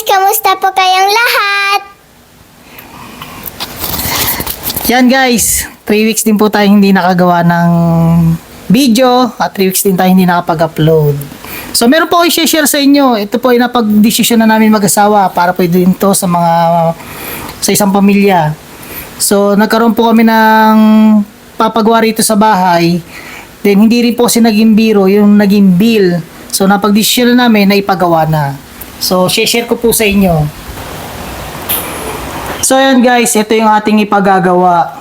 Kamusta po kayong lahat? Yan guys, 3 weeks din po tayo hindi nakagawa ng video at 3 weeks din tayo hindi nakapag-upload. So meron po ako i-share sa inyo. Ito po ay napag-desisyon na namin mag-asawa para po din to sa isang pamilya. So nagkaroon po kami ng papagawa rito sa bahay. Then hindi rin po kasi naging biro yung naging bill. So napag-desisyon na namin na ipagawa na. So share ko po sa inyo. So ayan guys, ito yung ating ipagagawa.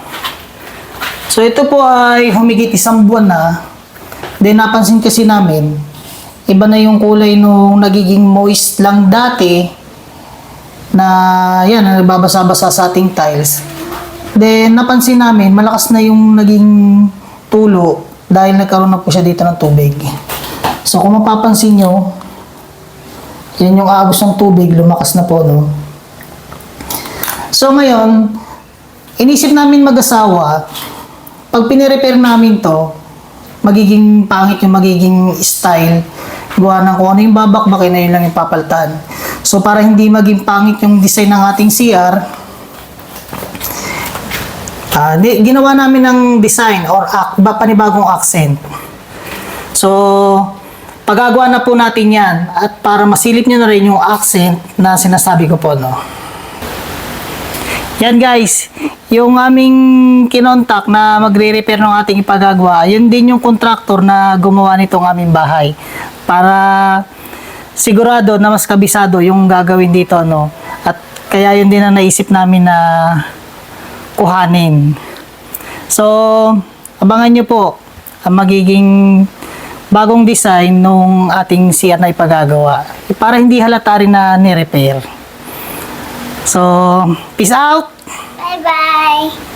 So ito po ay humigit 1 buwan na. Then napansin kasi namin, iba na yung kulay nung nagiging moist lang dati na yan, nagbabasa-basa sa ating tiles. Then napansin namin, malakas na yung naging tulo dahil nagkaroon na po siya dito ng tubig. So kung mapapansin nyo, yan yung agos ng tubig, lumakas na po, no? So ngayon, inisip namin mag-asawa, pag pinirepair namin to, magiging pangit yung magiging style. Gawa ng kung ano yung babakbakin na yun lang yung papalitan. So para hindi maging pangit yung design ng ating CR, ginawa namin ng design or panibagong accent. So, pagagawa na po natin yan at para masilip nyo na rin yung accent na sinasabi ko po, no? Yan guys, yung aming kinontak na magre-repair ng ating ipagagawa, yun din yung contractor na gumawa nitong aming bahay. Para sigurado na mas kabisado yung gagawin dito, no? At kaya yun din na naisip namin na kuhanin. So, abangan nyo po ang magiging bagong design nung ating CR na ipagagawa. Para hindi halata rin na ni-repair. So, peace out! Bye-bye!